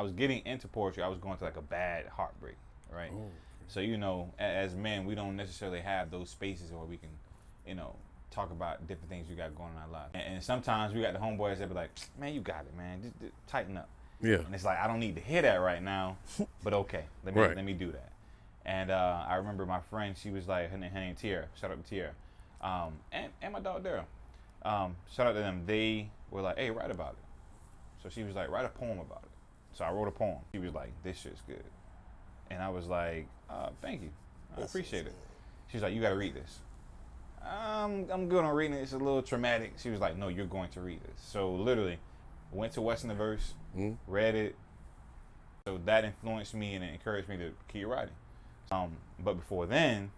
was getting into poetry, I was going to like a bad heartbreak, right? Oh. So you know, as men, we don't necessarily have those spaces where we can, you know, talk about different things we got going on in our lives. And sometimes we got the homeboys that be like, man, you got it, man, just tighten up. Yeah. And it's like, I don't need to hear that right now, but okay, let me do that. And I remember my friend, she was like, her name Tierra, shout out to Tierra, and my dog Daryl. Shout out to them. They were like, hey, write about it. So she was like, write a poem about it. So I wrote a poem. She was like, this shit's good. And I was like, thank you. I appreciate it. She's like, you got to read this. I'm good on reading it. It's a little traumatic. She was like, no, you're going to read this. So literally, went to Western Verse, read it. So that influenced me and it encouraged me to keep writing. But before then,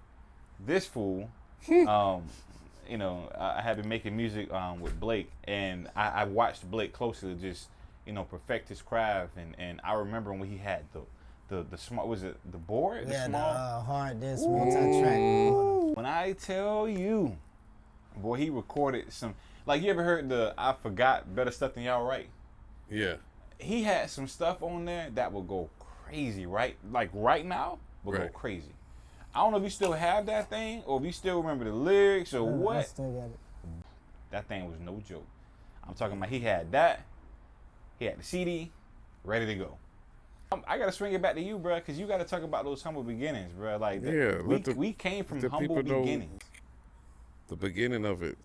this fool, you know, I had been making music with Blake, and I watched Blake closely to just, you know, perfect his craft. And I remember when he had the smart, was it the board? Yeah, the small? hard disc multi-track. When I tell you, boy, he recorded some, like, you ever heard the I Forgot Better Stuff Than Y'all Write? Yeah. He had some stuff on there that would go crazy, right? Like right now, would go crazy. I don't know if you still have that thing or if you still remember the lyrics or what. I still got it. That thing was no joke. I'm talking about he had that. He had the CD ready to go. I gotta swing it back to you, bro, because you gotta talk about those humble beginnings, bro. Like, we came from humble beginnings. The beginning of it.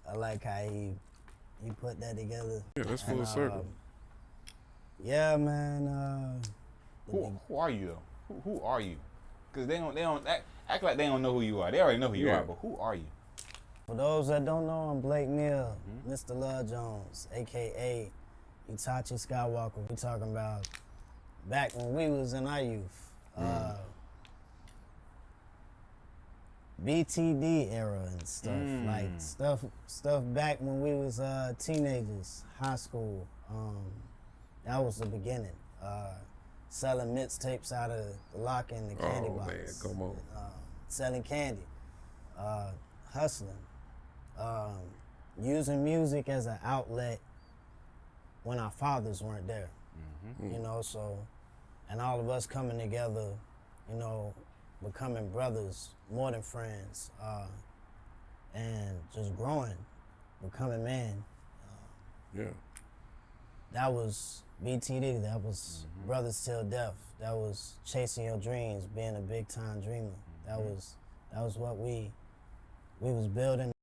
I like how he put that together. Yeah, that's full circle. Yeah, man. Who are you though? Who are you? Because they don't act like they don't know who you are. They already know who you are, but who are you? For those that don't know, I'm Blake Mill, Mr. Love Jones, aka Itachi Skywalker. We talking about back when we was in our youth. BTD era and stuff. Like stuff back when we was teenagers, high school. That was the beginning. Selling mixtapes out of the locker in the candy box. Man, come on. Selling candy. Hustling. Using music as an outlet when our fathers weren't there. You know, so, and all of us coming together, you know, becoming brothers, more than friends, and just growing, becoming man. That was BTD, that was Brothers Till Death, that was chasing your dreams, being a big time dreamer. That was what we was building.